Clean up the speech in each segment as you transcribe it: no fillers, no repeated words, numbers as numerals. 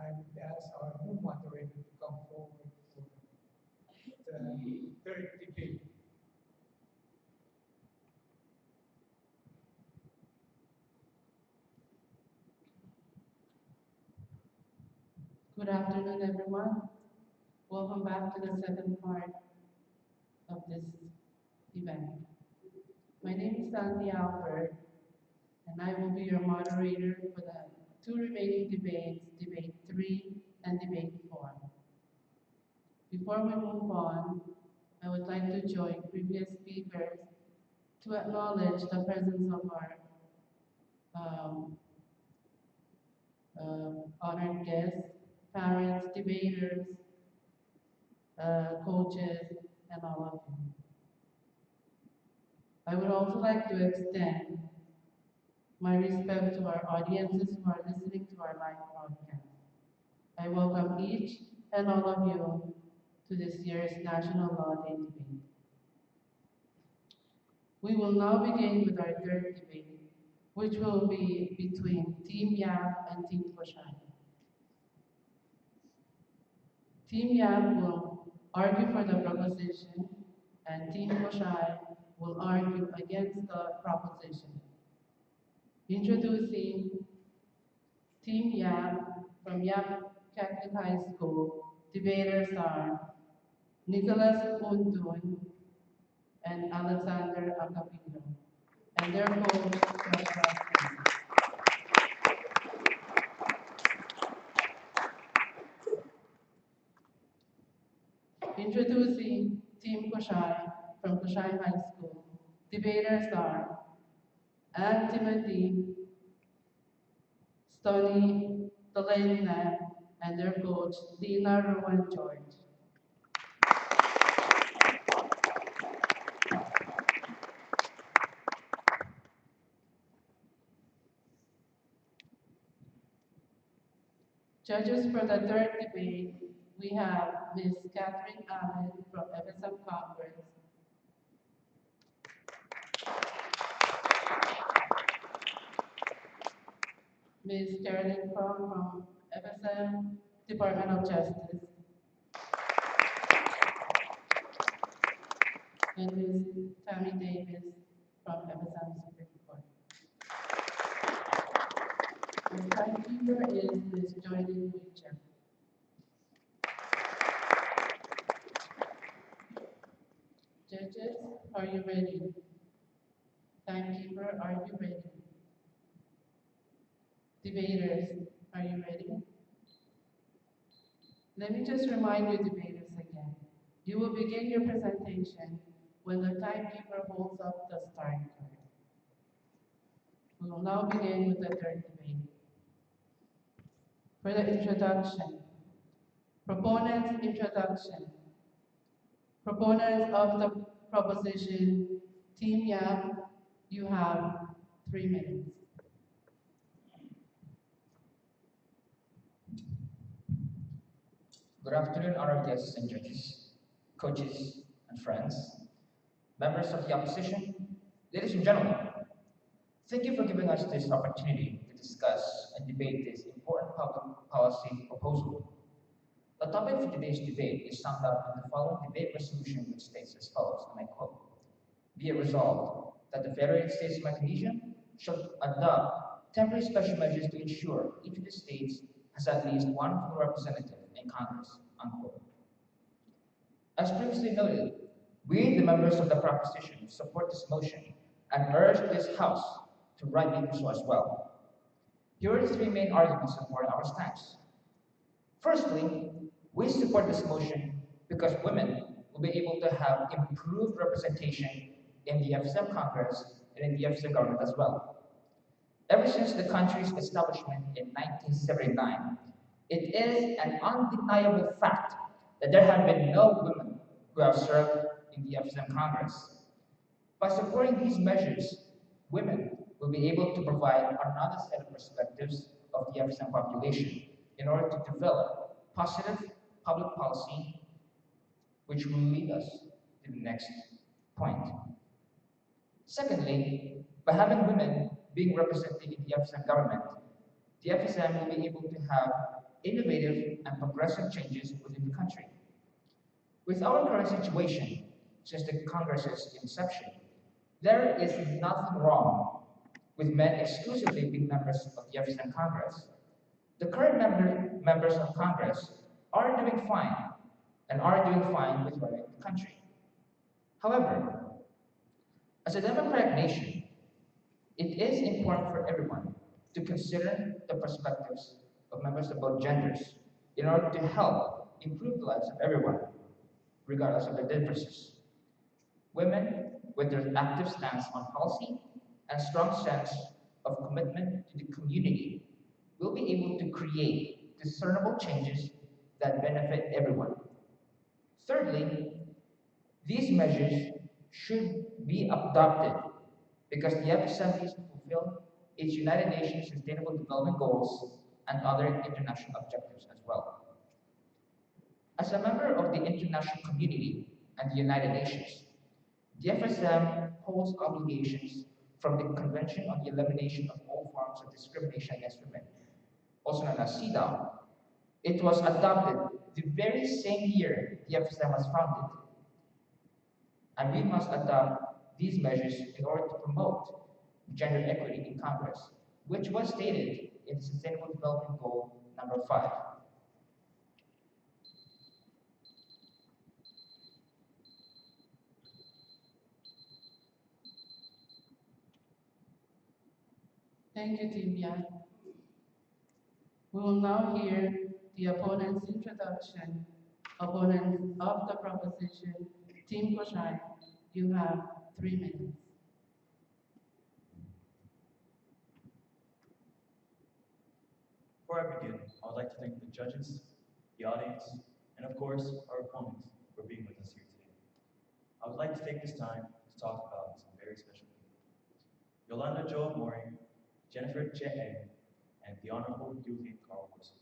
I would ask our new moderator to come forward for the third debate. Good afternoon, everyone. Welcome back to the second part of this event. My name is Sandy Albert, and I will be your moderator for the two remaining debates, Debate 3 and Debate 4. Before we move on, I would like to join previous speakers to acknowledge the presence of our um, honored guests, parents, debaters, coaches, and all of you. I would also like to extend my respect to our audiences who are listening to our live broadcast. I welcome each and all of you to this year's National Law Day debate. We will now begin with our third debate, which will be between Team Yap and Team Kosrae. Team Yap will argue for the proposition, and Team Kosrae will argue against the proposition. Introducing Team Yap from Yap Catholic High School, debaters are Nicholas Undun and Alexander Acapillo, and their coach, Kosrae. Introducing Team Kosrae from Kosrae High School, debaters are Ann Timothy, Stony Tolena, and their coach, Dina Rowan George. Judges for the third debate, we have Ms. Catherine Allen from FSM Congress, Ms. Carolyn Crum from FSM Department of Justice, and Ms. Tammy Davis from FSM Supreme Court. The timekeeper is Ms. Joyden Witcher. Judges, are you ready? Timekeeper, are you ready? Debaters, are you ready? Let me just remind you, debaters, again. You will begin your presentation when the timekeeper holds up the start card. We will now begin with the third debate. For the introduction, proponents' introduction. Proponents of the proposition, Team Yap, you have 3 minutes. Good afternoon, honored guests and judges, coaches and friends, members of the opposition, ladies and gentlemen. Thank you for giving us this opportunity to discuss and debate this important public policy proposal. The topic for today's debate is summed up in the following debate resolution, which states as follows, and I quote, "Be it resolved that the Federated States of Micronesia shall adopt temporary special measures to ensure each of the states has at least one full representative in Congress," unquote. As previously noted, we, the members of the proposition, support this motion and urge this House to rightly do so as well. Here are the 3 main arguments supporting our stance. Firstly, we support this motion because women will be able to have improved representation in the FSM Congress and in the FSM government as well. Ever since the country's establishment in 1979, it is an undeniable fact that there have been no women who have served in the FSM Congress. By supporting these measures, women will be able to provide another set of perspectives of the FSM population in order to develop positive public policy, which will lead us to the next point. Secondly, by having women being represented in the FSM government, the FSM will be able to have innovative and progressive changes within the country. With our current situation, since the Congress's inception, there is nothing wrong with men exclusively being members of the FSM Congress. The current members of Congress are doing fine and are doing fine with running the country. However, as a democratic nation, it is important for everyone to consider the perspectives of members of both genders in order to help improve the lives of everyone, regardless of their differences. Women, with their active stance on policy and strong sense of commitment to the community, will be able to create discernible changes that benefit everyone. Thirdly, these measures should be adopted because the FSM needs to fulfill its United Nations Sustainable Development Goals and other international objectives as well. As a member of the international community and the United Nations, the FSM holds obligations from the Convention on the Elimination of All Forms of Discrimination Against Women, also known as CEDAW. It was adopted the very same year the FSM was founded, and we must adopt these measures in order to promote gender equity in Congress, which was stated in the Sustainable Development Goal number 5. Thank you, Team Yan. We will now hear the opponent's introduction. Opponents of the proposition, Team Kosrae, you have 3 minutes. Before I begin, I would like to thank the judges, the audience, and of course, our opponents for being with us here today. I would like to take this time to talk about some very special people. Yolanda Joa Mori, Jennifer Che, and the Honorable Julian Carl Worswick.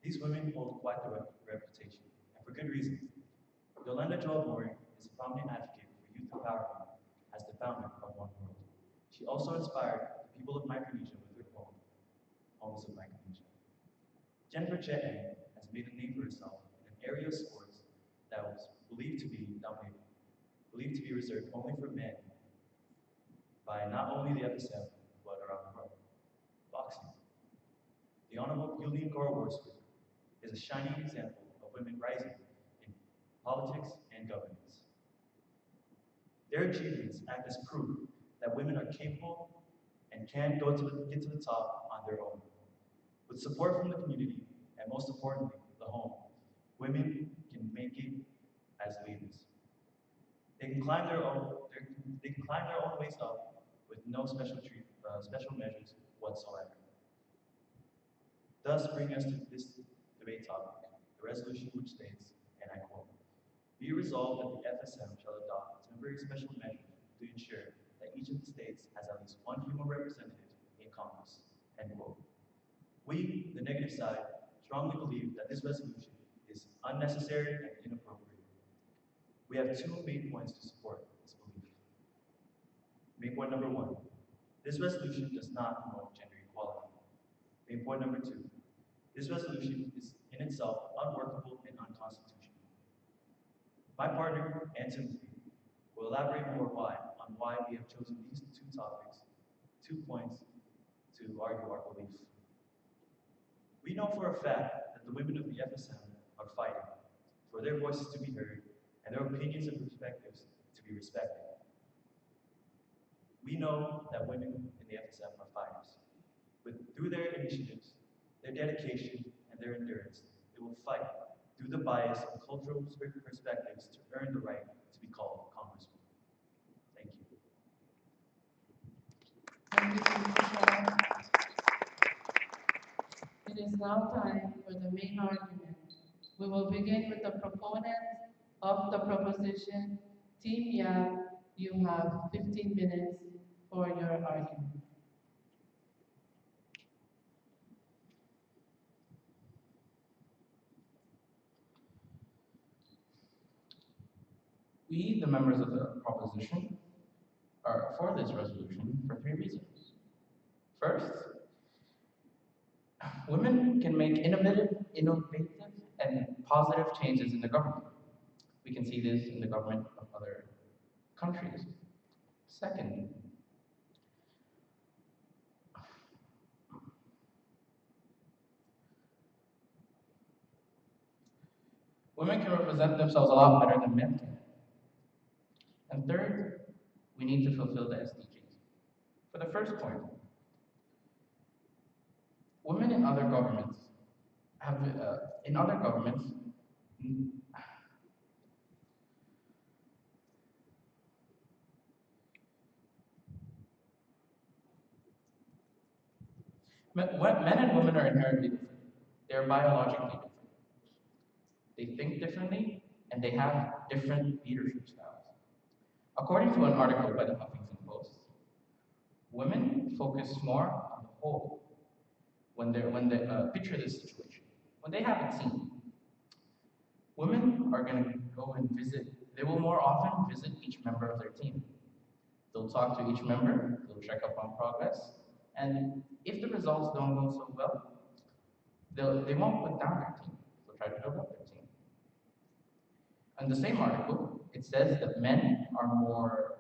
These women hold quite the reputation, and for good reason. Yolanda Joa Mori is a prominent advocate for youth empowerment as the founder of One World. She also inspired the people of Micronesia with her poem, Homes of Micronesia. Jennifer Che has made a name for herself in an area of sports that was believed to be dominated, believed to be reserved only for men by not only the FSM, but around the world, boxing. The Honorable Julian Carl Worswick is a shining example of women rising in politics and governance. Their achievements act as proof that women are capable and can get to the top on their own. With support from the community, and most importantly, the home, women can make it as leaders. They can climb their own ways up with no special measures whatsoever. Thus bringing us to this debate topic, the resolution which states, and I quote, "Be resolved that the FSM shall adopt temporary special measures to ensure that each of the states has at least one female representative in Congress," end quote. We, the negative side, strongly believe that this resolution is unnecessary and inappropriate. We have 2 main points to support this belief. Main point number 1, this resolution does not promote gender equality. Main point number 2, this resolution is in itself unworkable and unconstitutional. My partner and Timothy will elaborate more on why we have chosen these 2 topics, 2 points to argue our belief. We know for a fact that the women of the FSM are fighting for their voices to be heard and their opinions and perspectives to be respected. We know that women in the FSM are fighters. Through their initiatives, their dedication, and their endurance, they will fight through the bias and cultural perspectives to earn the right to be called Congresswoman. Thank you. Thank you, Team Kosrae. It is now time for the main argument. We will begin with the proponents of the proposition. Team Yap, you have 15 minutes for your argument. We, the members of the proposition, are for this resolution for 3 reasons. First, Women can make innovative and positive changes in the government. We can see this in the government of other countries. Second, women can represent themselves a lot better than men can. And third, we need to fulfill the SDGs. For the first point, women in other governments have, in other governments, men and women are inherently different. They are biologically different. They think differently, and they have different leadership styles. According to an article by the Huffington Post, women focus more on the whole when they picture this situation. When they have it seen, women are going to go and visit. They will more often visit each member of their team. They'll talk to each member. They'll check up on progress, and if the results don't go so well, they won't put down their team. They'll try to build up their team. In the same article, it says that men are more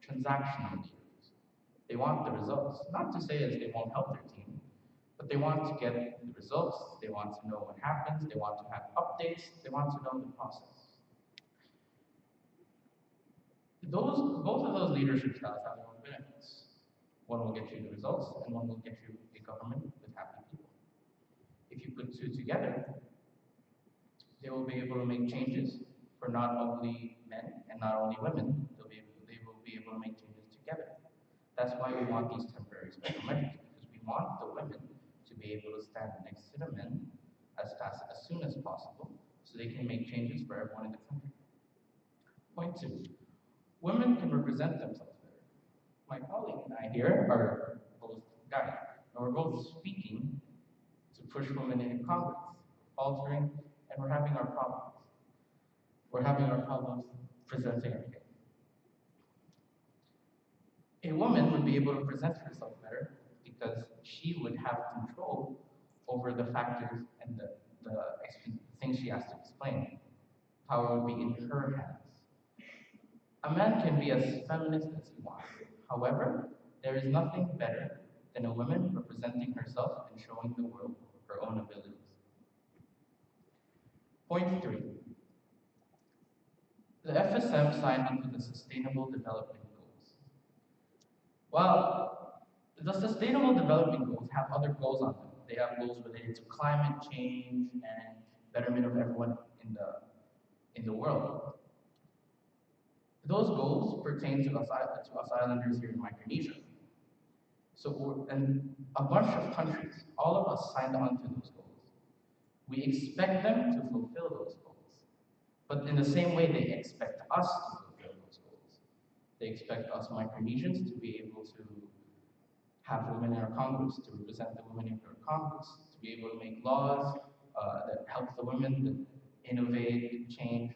transactional leaders. They want the results. Not to say that they won't help their team, but they want to get the results. They want to know what happens. They want to have updates. They want to know the process. Both of those leadership styles have their own benefits. One will get you the results, and one will get you a government with happy people. If you put two together, they will be able to make changes for not only men and not only women. They will be able to make changes together. That's why we want these temporary special measures, because we want the women to be able to stand next to the men as soon as possible, so they can make changes for everyone in the country. Point two, women can represent themselves better. My colleague and I here are both guys, and we're both speaking to push women into Congress, faltering, and we're having our problems. We're having our problems presenting our case. A woman would be able to present herself better because she would have control over the factors and the things she has to explain. Power would be in her hands. A man can be as feminist as he wants. However, there is nothing better than a woman representing herself and showing the world her own abilities. Point three. The FSM signed onto the Sustainable Development Goals. While the Sustainable Development Goals have other goals on them, they have goals related to climate change and betterment of everyone in the world. Those goals pertain to us islanders here in Micronesia. And a bunch of countries, all of us signed on to those goals. We expect them to fulfill those goals. But in the same way, they expect us to fulfill those goals. They expect us Micronesians to be able to have women in our Congress, to represent the women in our Congress, to be able to make laws that help the women, that innovate, change.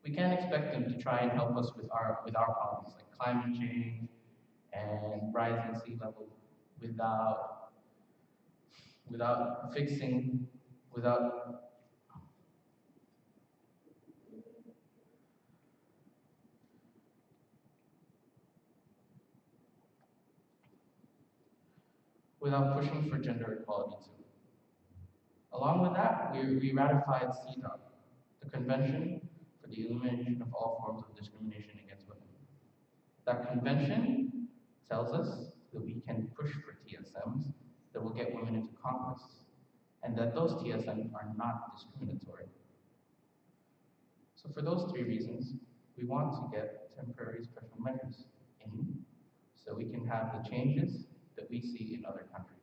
We can't expect them to try and help us with our problems like climate change and rising sea level without fixing, without pushing for gender equality too. Along with that, we ratified CEDAW, the Convention for the Elimination of All Forms of Discrimination Against Women. That convention tells us that we can push for TSMs that will get women into Congress, and that those TSMs are not discriminatory. So for those three reasons, we want to get temporary special measures in so we can have the changes that we see in other countries.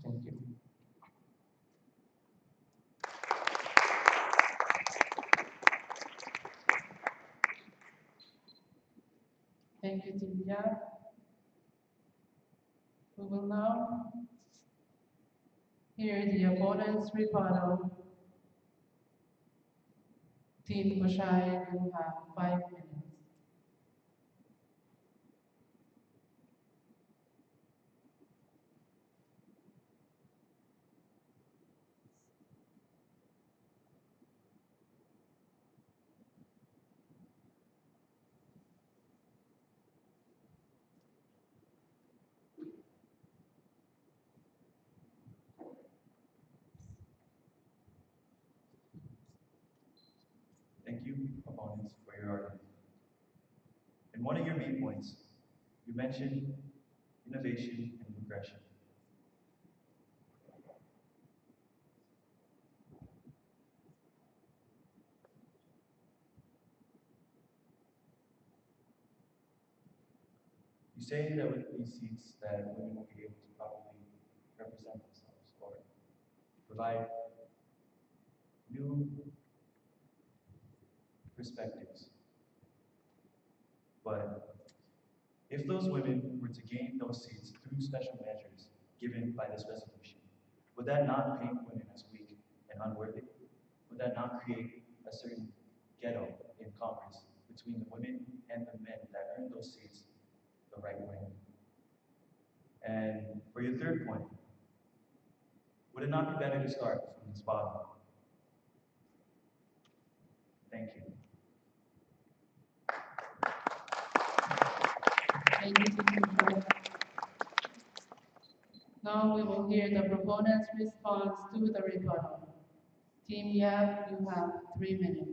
Thank you. Thank you, Divya. We will now hear the opponent's rebuttal. Team Kosrae, you have 5 minutes. Thank you, opponents, for your argument. In one of your main points, you mentioned innovation and progression. You say that with these seats that women will be able to properly represent themselves or provide new perspectives. But if those women were to gain those seats through special measures given by this resolution, would that not paint women as weak and unworthy? Would that not create a certain ghetto in Congress between the women and the men that earned those seats the right way? And for your third point, would it not be better to start from this bottom? Thank you. Thank you, Team Kosrae. Now we will hear the proponent's response to the rebuttal. Team Yap, you have 3 minutes.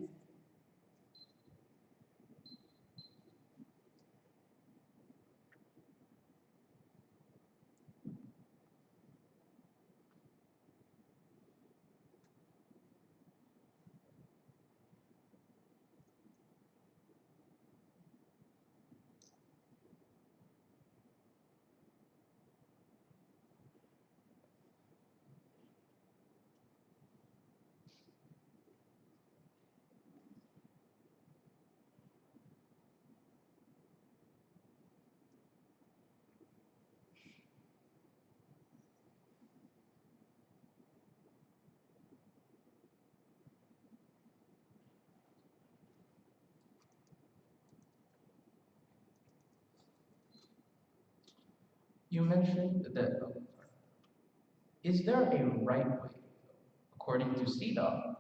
You mentioned that, is there a right way? According to CEDAW,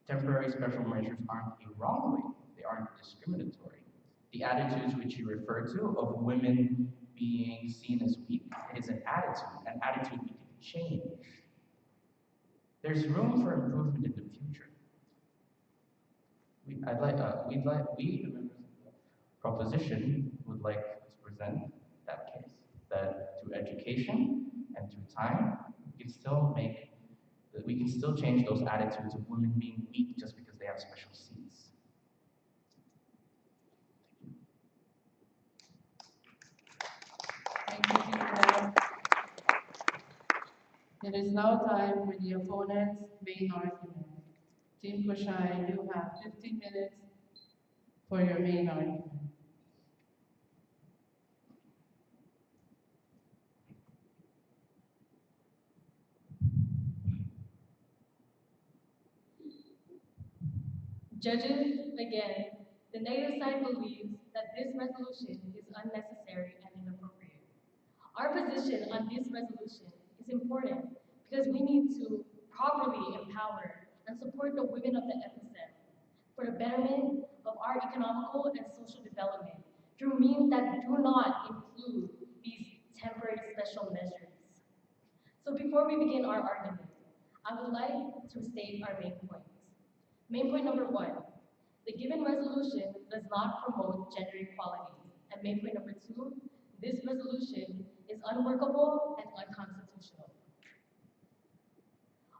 temporary special measures aren't a wrong way, they aren't discriminatory. The attitudes which you refer to of women being seen as weak is an attitude we can change. There's room for improvement in the future. We, the members of the proposition, would like to present that case, that through education and through time, we can still change those attitudes of women being weak just because they have special seats. Thank you, Team Yap. It is now time for the opponent's main argument. Team Kosrae, you have 15 minutes for your main argument. Judges, again, the negative side believes that this resolution is unnecessary and inappropriate. Our position on this resolution is important because we need to properly empower and support the women of the FSM for the betterment of our economical and social development through means that do not include these temporary special measures. So before we begin our argument, I would like to state our main points. Main point number 1, the given resolution does not promote gender equality. And main point number 2, this resolution is unworkable and unconstitutional.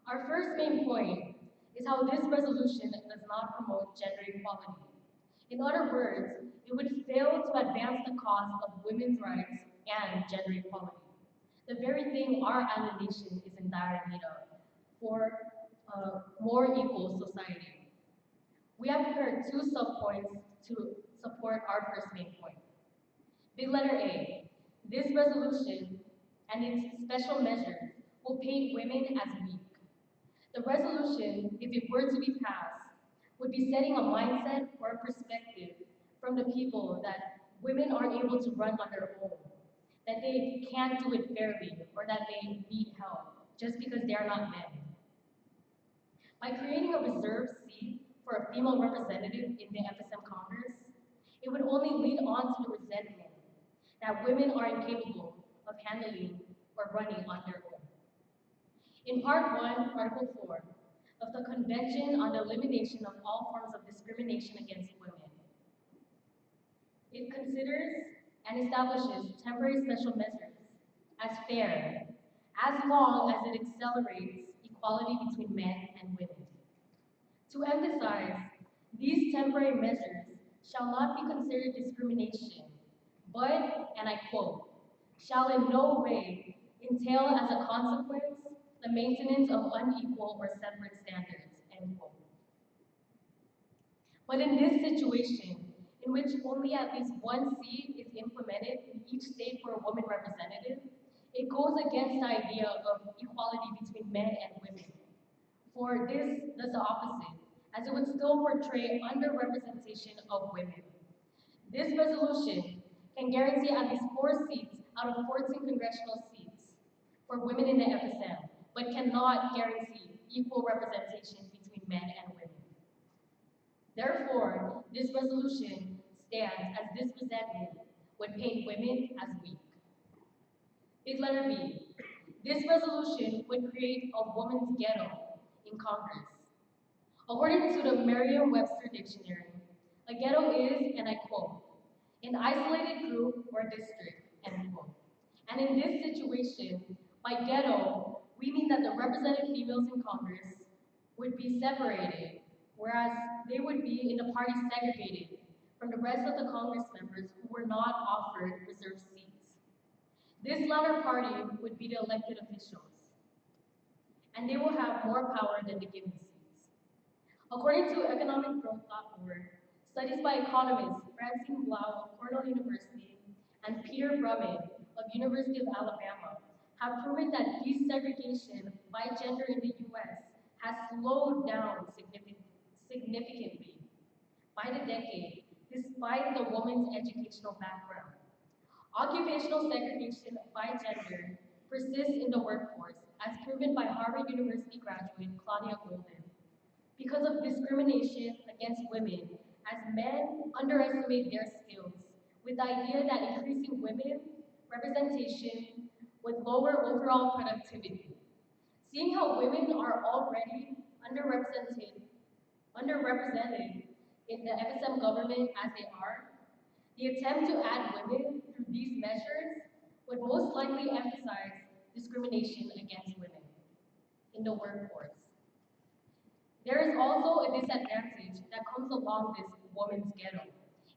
Our first main point is how this resolution does not promote gender equality. In other words, it would fail to advance the cause of women's rights and gender equality, the very thing our island nation is in dire need of for a more equal society. We have prepared 2 sub-points to support our first main point. Big letter A, this resolution and its special measures will paint women as weak. The resolution, if it were to be passed, would be setting a mindset or a perspective from the people that women aren't able to run on their own, that they can't do it fairly, or that they need help just because they are not men. By creating a reserved seat for a female representative in the FSM Congress, it would only lead on to the resentment that women are incapable of handling or running on their own. In Part 1, Article 4 of the Convention on the Elimination of All Forms of Discrimination, discrimination against women. It considers and establishes temporary special measures as fair, as long as it accelerates equality between men and women. To emphasize, these temporary measures shall not be considered discrimination, but, and I quote, shall in no way entail as a consequence the maintenance of unequal or separate standards, end quote. But in this situation, in which only at least one seat is implemented in each state for a woman representative, it goes against the idea of equality between men and women. For this does the opposite, as it would still portray underrepresentation of women. This resolution can guarantee at least 4 seats out of 14 congressional seats for women in the FSM, but cannot guarantee equal representation between men and women. Therefore, this resolution stands as this resentment would paint women as weak. Big letter B. This resolution would create a woman's ghetto in Congress. According to the Merriam-Webster dictionary, a ghetto is, and I quote, an isolated group or district, end quote. And in this situation, by ghetto, we mean that the represented females in Congress would be separated, whereas they would be in the party segregated from the rest of the Congress members who were not offered reserved seats. This latter party would be the elected officials, and they will have more power than the given seats. According to economicgrowth.org, studies by economists Francine Blau of Cornell University and Peter Brumman of University of Alabama have proven that desegregation by gender in the US has slowed down significantly by the decade, despite the woman's educational background. Occupational segregation by gender persists in the workforce, as proven by Harvard University graduate Claudia Golden, because of discrimination against women, as men underestimate their skills, with the idea that increasing women representation would lower overall productivity. Seeing how women are already underrepresented in the FSM government as they are, the attempt to add women through these measures would most likely emphasize discrimination against women in the workforce. There is also a disadvantage that comes along this woman's ghetto,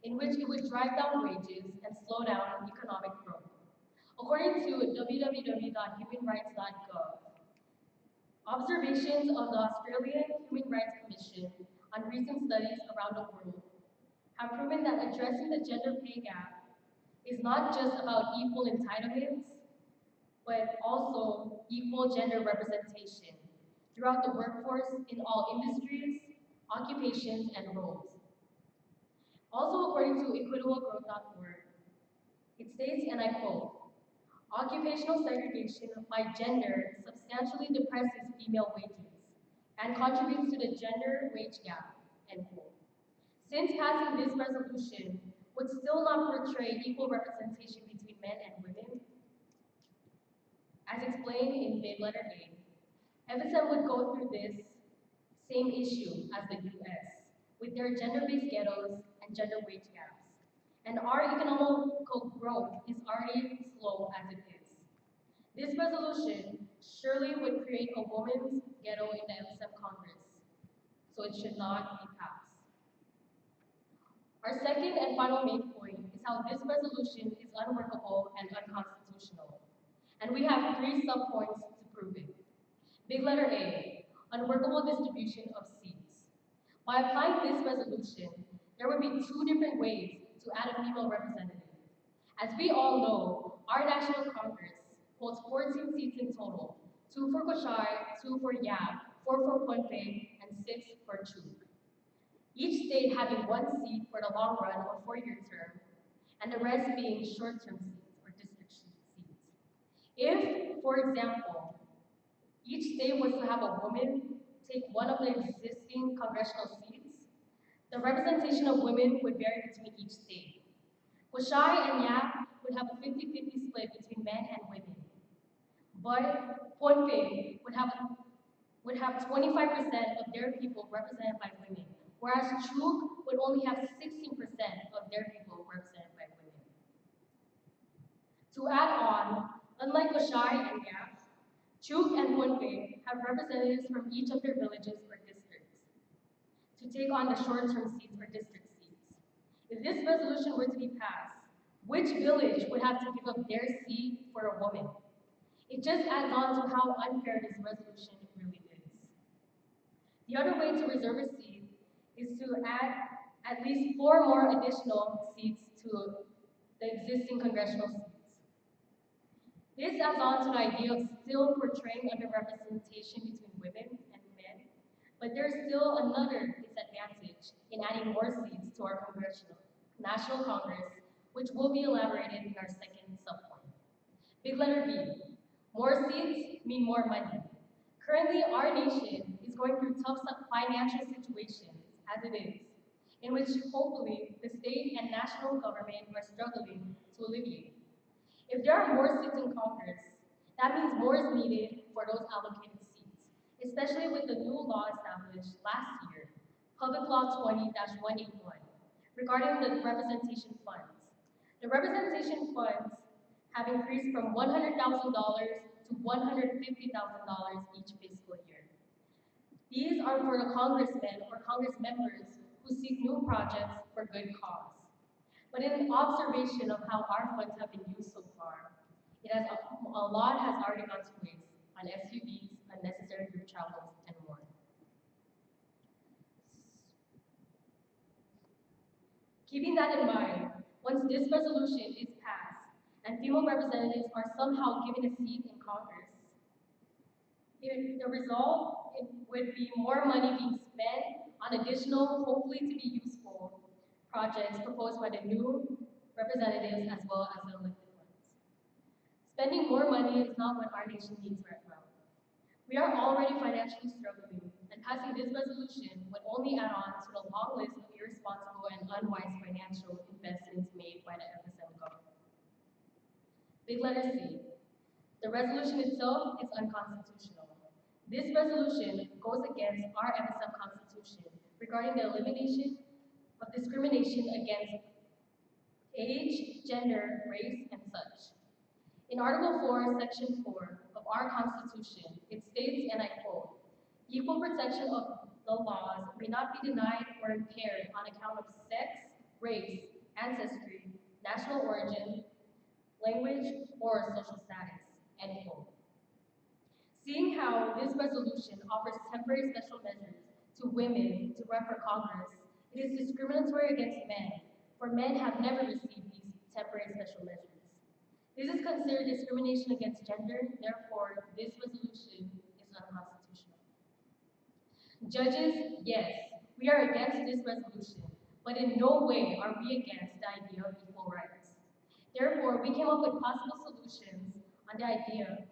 in which it would drive down wages and slow down economic growth. According to www.humanrights.gov, observations of the Australian Human Rights Commission on recent studies around the world have proven that addressing the gender pay gap is not just about equal entitlements, but also equal gender representation throughout the workforce in all industries, occupations, and roles. Also, according to equitablegrowth.org, it states, and I quote, occupational segregation by gender substantially depresses female wages and contributes to the gender wage gap, end quote. Since passing this resolution would still not portray equal representation between men and women, as explained in big letter A, FSM would go through this same issue as the US, with their gender-based ghettos and gender wage gaps. And our economical growth is already slow as it is. This resolution surely would create a woman's ghetto in the FSM Congress, so it should not be passed. Our second and final main point is how this resolution is unworkable and unconstitutional. And we have 3 subpoints to prove it. Big letter A, unworkable distribution of seats. By applying this resolution, there would be 2 different ways to add a female representative. As we all know, our National Congress holds 14 seats in total, 2 for Kosrae, 2 for Yap, 4 for Puente, and 6 for Chuk. Each state having 1 seat for the long run or 4-year term, and the rest being short-term seats or district seats. If, for example, each state was to have a woman take one of the existing congressional seats, the representation of women would vary between each state. Kosrae and Yap would have a 50-50 split between men and women, but Puente would have 25% of their people represented by women, whereas Chuk would only have 16% of their people represented by women. To add on, unlike Kosrae and Gap, Chuk and Punpe have representatives from each of their villages or districts to take on the short-term seats or district seats. If this resolution were to be passed, which village would have to give up their seat for a woman? It just adds on to how unfair this resolution really is. The other way to reserve a seat is to add at least 4 more additional seats to the existing congressional seats. This adds on to the idea of still portraying underrepresentation between women and men, but there's still another disadvantage in adding more seats to our National Congress, which will be elaborated in our second subpoint. Big letter B, more seats mean more money. Currently, our nation is going through tough financial situations as it is, in which hopefully the state and national government are struggling to alleviate. If there are more seats in Congress, that means more is needed for those allocated seats, especially with the new law established last year, Public Law 20-181, regarding the representation funds. The representation funds have increased from $100,000 to $150,000 each fiscal year. These are for the congressmen or congress members who seek new projects for good cause. But in observation of how our funds have been used so far, a lot has already gone to waste on SUVs, unnecessary group travels, and more. Keeping that in mind, once this resolution is passed and female representatives are somehow given a seat in Congress, the result would be more money being spent on additional, hopefully to be useful, projects proposed by the new representatives as well as the elected ones. Spending more money is not what our nation needs right now. We are already financially struggling, and passing this resolution would only add on to the long list of irresponsible and unwise financial investments made by the FSM government. Big letter C. The resolution itself is unconstitutional. This resolution goes against our FSM constitution regarding the elimination of discrimination against age, gender, race, and such. In Article 4, Section 4 of our Constitution, it states, and I quote, "Equal protection of the laws may not be denied or impaired on account of sex, race, ancestry, national origin, language, or social status," end quote. Seeing how this resolution offers temporary special measures to women to run for Congress, it is discriminatory against men, for men have never received these temporary special measures. This is considered discrimination against gender, therefore, this resolution is unconstitutional. Judges, yes, we are against this resolution, but in no way are we against the idea of equal rights. Therefore, we came up with possible solutions on the idea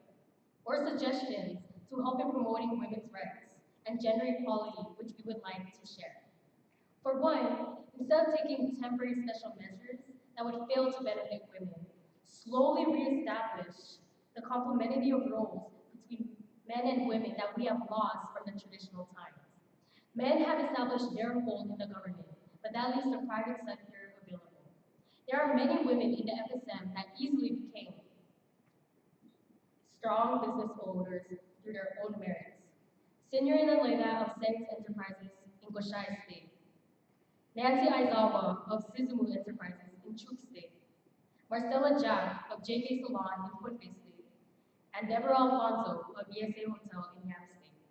or suggestions to help in promoting women's rights and gender equality, which we would like to share. For one, instead of taking temporary special measures that would fail to benefit women, slowly reestablish the complementarity of roles between men and women that we have lost from the traditional times. Men have established their hold in the government, but that leaves the private sector available. There are many women in the FSM that easily became strong business owners through their own merits. Senyorina Lega of Sense Enterprises in Kosrae State, Nancy Aizawa of Suzumu Enterprises in Chuk State, Marcella Jack of JK Salon in Punpe State, and Deborah Alfonso of ESA Hotel in Yap State.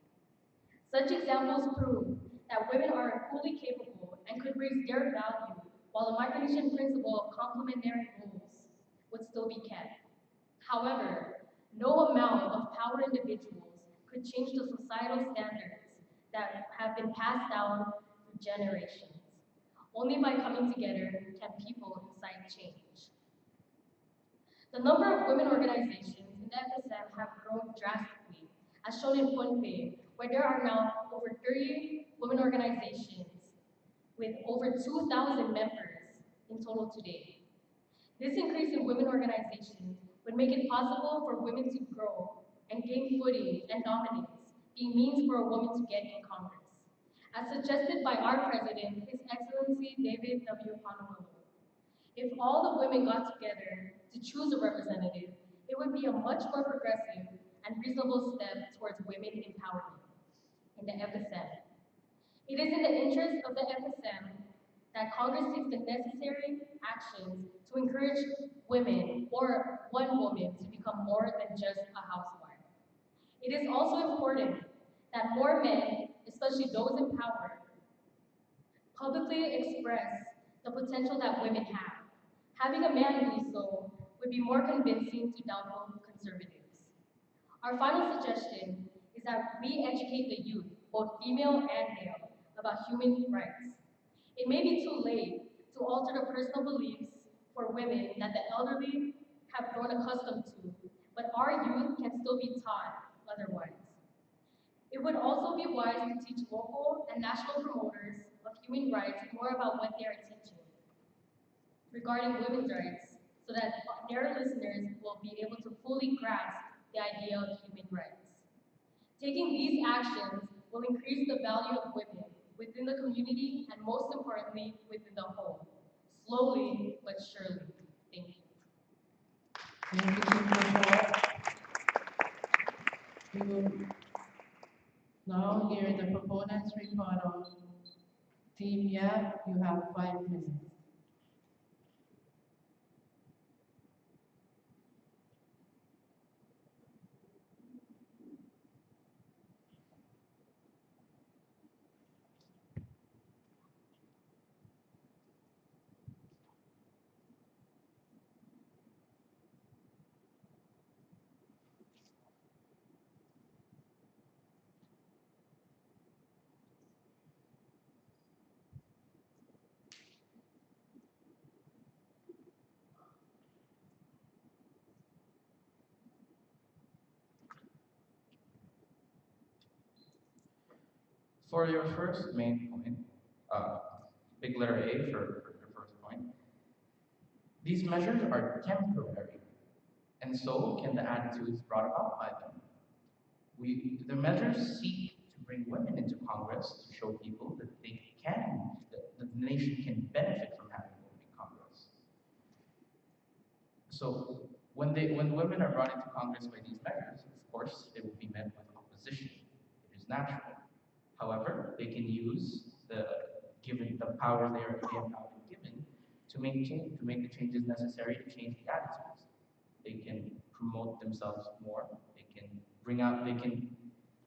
Such examples prove that women are fully capable and could raise their value while the Micronesian principle of complementary roles would still be kept. However, no amount of power individuals could change the societal standards that have been passed down through generations. Only by coming together can people incite change. The number of women organizations in the FSM have grown drastically, as shown in Punpe, where there are now over 30 women organizations with over 2,000 members in total today. This increase in women organizations would make it possible for women to grow and gain footing and dominance, being means for a woman to get in Congress. as suggested by our president, His Excellency David W. Honolulu. If all the women got together to choose a representative, it would be a much more progressive and reasonable step towards women empowerment in the FSM. It is in the interest of the FSM that Congress takes the necessary actions to encourage women or one woman to become more than just a housewife. It is also important that more men, especially those in power, publicly express the potential that women have. Having a man do so would be more convincing to doubtful conservatives. Our final suggestion is that we educate the youth, both female and male, about human rights. It may be too late to alter the personal beliefs for women that the elderly have grown accustomed to, but our youth can still be taught otherwise. It would also be wise to teach local and national promoters of human rights more about what they are teaching regarding women's rights so that their listeners will be able to fully grasp the idea of human rights. Taking these actions will increase the value of women within the community and most importantly within the home, slowly but surely. Thank you. Thank you, Team Kosrae. We will now hear the proponent's rebuttal. Team Yap, you have 5 minutes. For your first main point, big letter A for your first point, these measures are temporary, and so can the attitudes brought about by them. The measures seek to bring women into Congress to show people that that the nation can benefit from having women in Congress. So when women are brought into Congress by these measures, of course, they will be met with opposition. It is natural. However, they can use the powers they have now been given to make the changes necessary to change the attitudes. They can promote themselves more. They can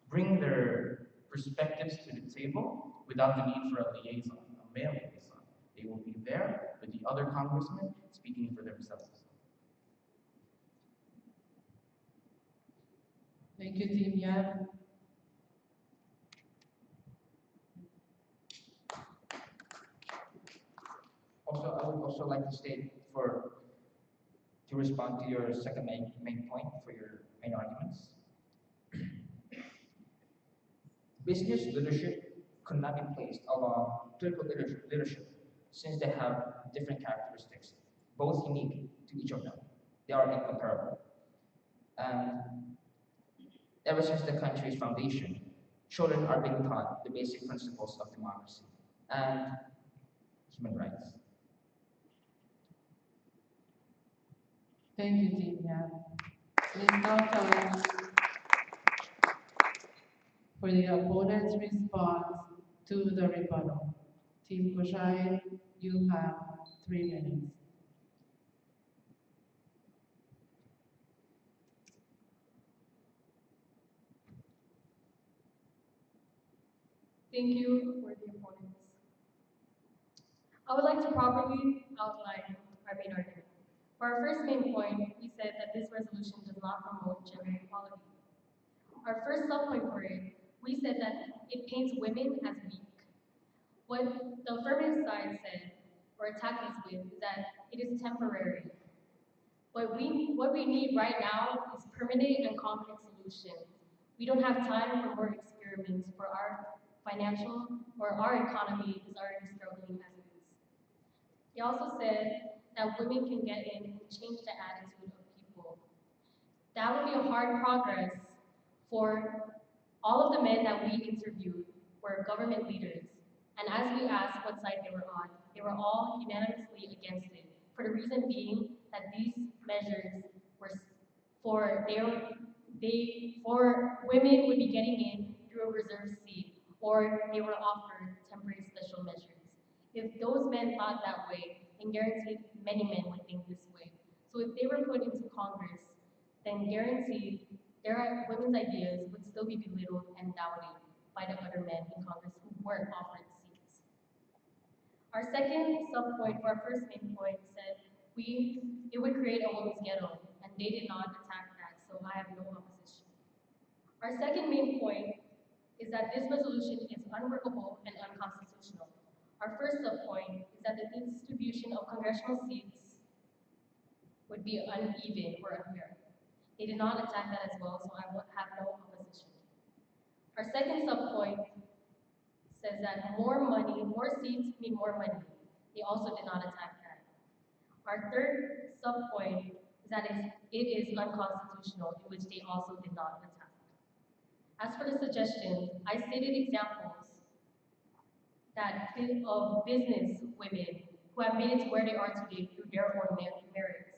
bring their perspectives to the table without the need for a liaison, a male liaison. They will be there with the other congressmen speaking for themselves. Thank you, Team Yap. Also, I would also like to state to respond to your second main point for your main arguments. Business leadership could not be placed along political leadership since they have different characteristics, both unique to each of them. They are incomparable. And ever since the country's foundation, children are being taught the basic principles of democracy and human rights. Thank you, Team Yap. It is now time for the opponent's response to the rebuttal. Team Kosrae, you have 3 minutes. Thank you for the opponents. I would like to properly outline our main argument. For our first main point, we said that this resolution does not promote gender equality. Our first subpoint for it, we said that it paints women as weak. What the affirmative side said, or attacked us with, is that it is temporary. What we need right now is permanent and concrete solutions. We don't have time for more experiments for our financial or our economy is already struggling as it is. He also said that women can get in and change the attitude of people. That would be a hard progress for all of the men that we interviewed were government leaders. And as we asked what side they were on, they were all unanimously against it, for the reason being that these measures were for for women would be getting in through a reserved seat, or they were offered temporary special measures. If those men thought that way, then guaranteed many men would think this way. So if they were put into Congress, then guaranteed their women's ideas would still be belittled and doubted by the other men in Congress who weren't offered seats. Our second sub-point for our first main point said it would create a women's ghetto, and they did not attack that, so I have no opposition. Our second main point is that this resolution is unworkable and unconstitutional. Our first sub-point is that the distribution of congressional seats would be uneven or unfair. They did not attack that as well, so I will have no opposition. Our second sub-point says that more money, more seats mean more money. They also did not attack that. Our third sub-point is that it is unconstitutional, in which they also did not attack. As for the suggestions, I stated examples of business women who have made it to where they are today through their own merits.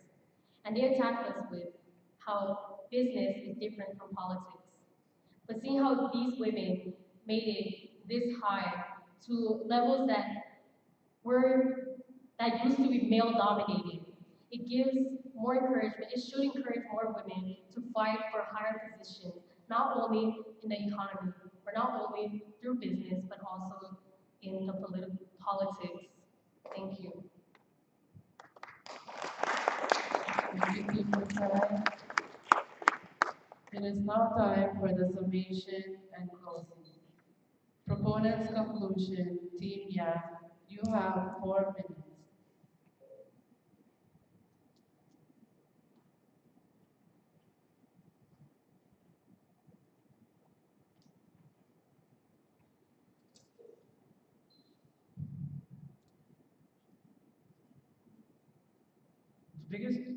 And they attacked us with how business is different from politics. But seeing how these women made it this high to levels that used to be male dominated, it gives more encouragement, it should encourage more women to fight for higher positions, not only in the economy, or not only through business, but also in the politics. Thank you. Thank you, Kosrae. It is now time for the summation and closing. Proponents' conclusion, Team Yang, you have 4 minutes.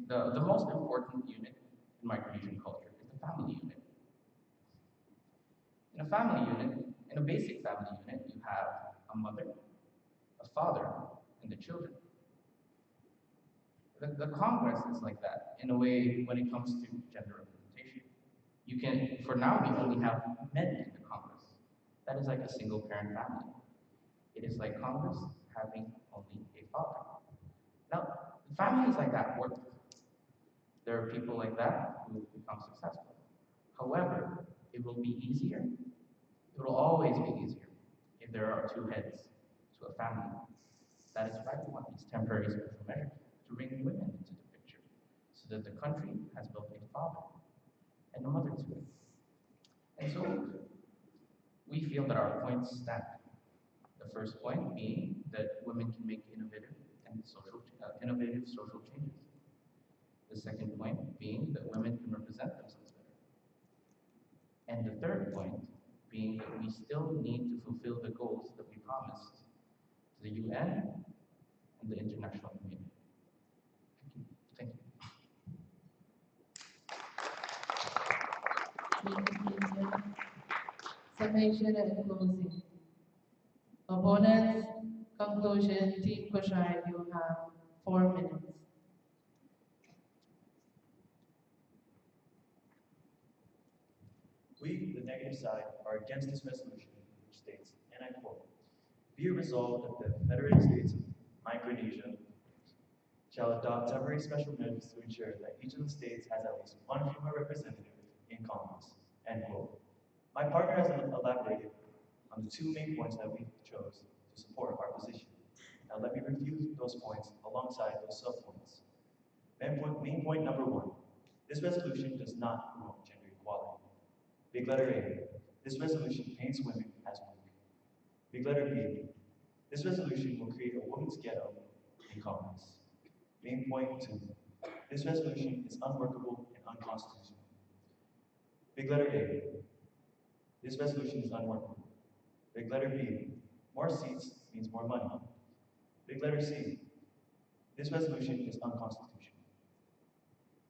The most important unit in Micronesian culture is the family unit. In a family unit, in a basic family unit, you have a mother, a father, and the children. The Congress is like that in a way when it comes to gender representation. For now, we only have men in the Congress. That is like a single parent family. It is like Congress having only a father. Now, families like that work. There are people like that who become successful. However, it will be easier. It will always be easier if there are 2 heads to a family. That is why we want these temporary special measures to bring women into the picture, so that the country has both a father and a mother to it. And so we feel that our points stand. The first point being that women can make innovative social changes. The second point being that women can represent themselves better. And the third point being that we still need to fulfill the goals that we promised to the UN and the international community. Thank you. Summation and closing. Opponents, conclusion, Team Kosrae, you have 4 minutes. We, the negative side, are against this resolution, which states, and I quote, "Be it resolved that the Federated States of Micronesia shall adopt temporary special measures to ensure that each of the states has at least one female representative in Congress." End quote. My partner has elaborated on the 2 main points that we chose to support our position. Now let me review those points alongside those sub-points. Main point number 1, this resolution does not promote gender equality. Big letter A, this resolution paints women as weak. Big letter B, this resolution will create a women's ghetto in Congress. Main point 2, this resolution is unworkable and unconstitutional. Big letter A, this resolution is unworkable. Big letter B, more seats means more money. Big letter C, this resolution is unconstitutional.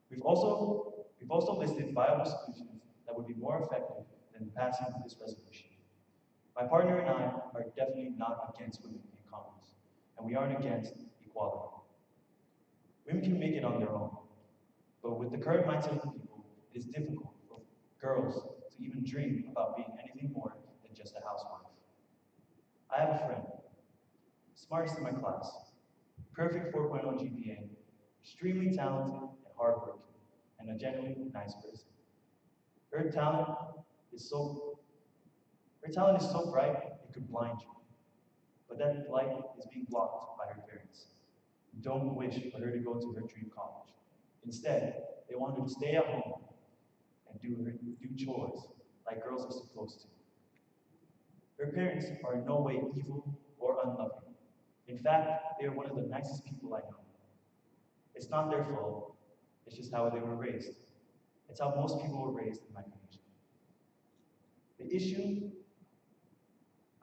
We've also listed viable solutions that would be more effective than passing this resolution. My partner and I are definitely not against women in commerce, and we aren't against equality. Women can make it on their own, but with the current mindset of the people, it is difficult for girls to even dream about being anything more than just a housewife. I have a friend, smartest in my class, perfect 4.0 GPA, extremely talented and hardworking, and a genuinely nice person. Her talent is so her talent is so bright it could blind you. But that light is being blocked by her parents, who don't wish for her to go to her dream college. Instead, they want her to stay at home and do chores like girls are supposed to. Her parents are in no way evil or unloving. In fact, they are one of the nicest people I know. It's not their fault, it's just how they were raised. It's how most people were raised in my community. The issue,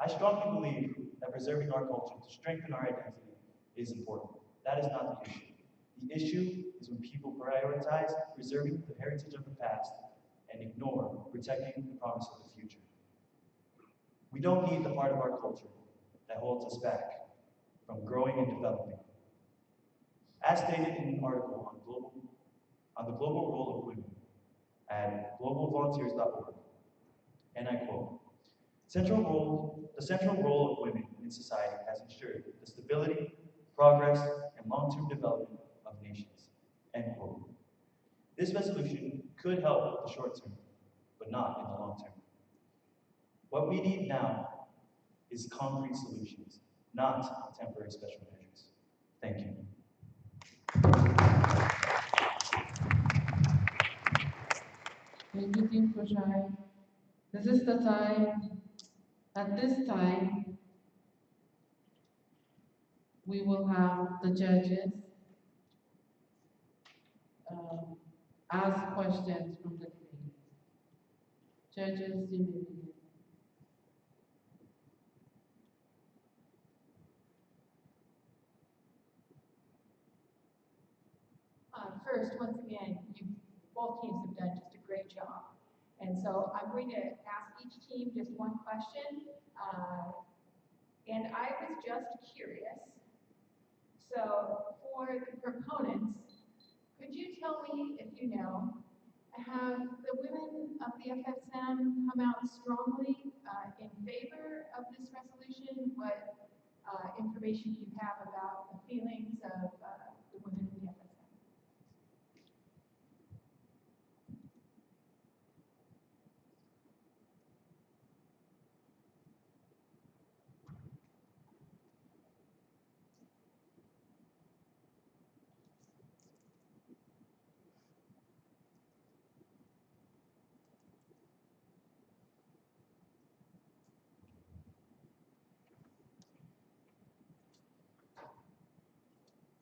I strongly believe that preserving our culture to strengthen our identity is important. That is not the issue. The issue is when people prioritize preserving the heritage of the past and ignore protecting the promise of the future. We don't need the part of our culture that holds us back from growing and developing. As stated in an article on the global role of women at globalvolunteers.org, and I quote, the central role of women in society has ensured the stability, progress, and long-term development of nations, end quote. This resolution could help in the short term, but not in the long term. What we need now is concrete solutions, not temporary special measures. Thank you. Thank you, Team Kosrae. This is the time, at this time, we will have the judges ask questions from the debate. Judges, you may begin. First, once again, both teams have done just a great job. And so I'm going to ask each team just one question. And I was just curious. So for the proponents, could you tell me, if you know, have the women of the FSM come out strongly in favor of this resolution? What information you have about the feelings of the women in the FSM?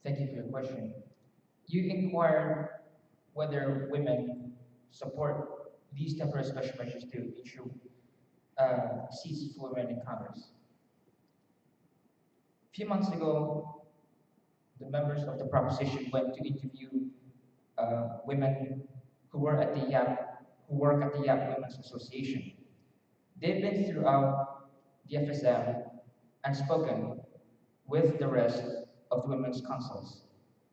Thank you for your question. You inquired whether women support these temporary special measures to issue seats for women in Congress. A few months ago, the members of the proposition went to interview women who work at the YAP Women's Association. They've been throughout the FSM and spoken with the rest of the women's councils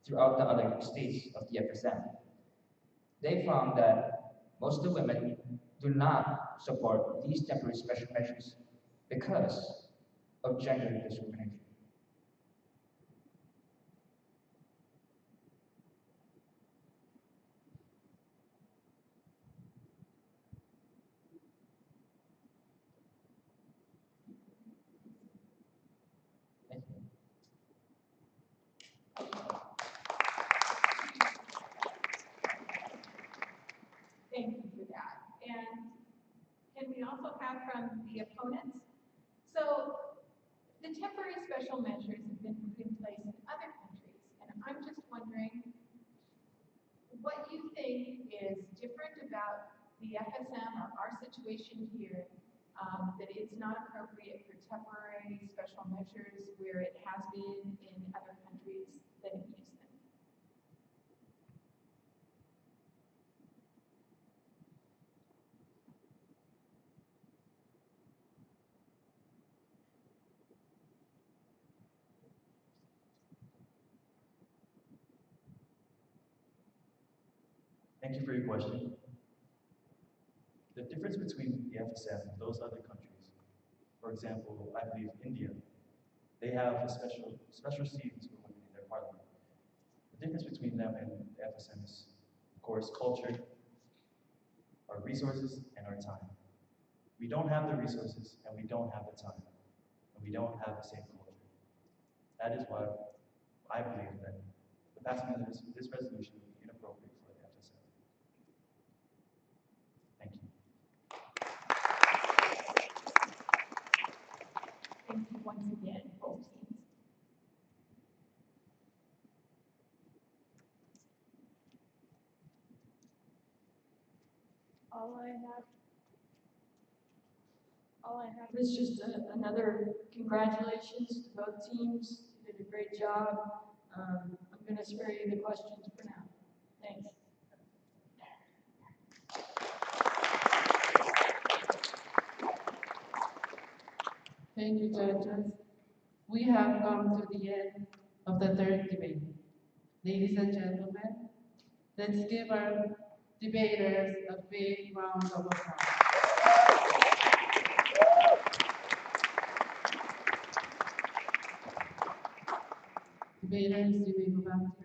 throughout the other states of the FSM. They found that most of the women do not support these temporary special measures because of gender discrimination. Thank you. Thank you for that. And can we also have from the opponents? So the temporary special measures have been put in place in other countries, and I'm just wondering what you think is different about the FSM or our situation here, that it's not appropriate for temporary special measures where it has been in other countries that have used them. Thank you for your question. The difference between the FSM and those other countries, for example, I believe India, they have a special seats for women in their parliament. The difference between them and the FSM is, of course, culture, our resources, and our time. We don't have the resources, and we don't have the time, and we don't have the same culture. That is why I believe that the passing of this resolution would be inappropriate for the FSM. Thank you. Thank you once again, both teams. All I have is just another congratulations to both teams. You did a great job. I'm going to spare you the questions for now. Thanks. Thank you, judges. We have come to the end of the third debate. Ladies and gentlemen, let's give our debaters a big round of applause. Debaters, you may go back to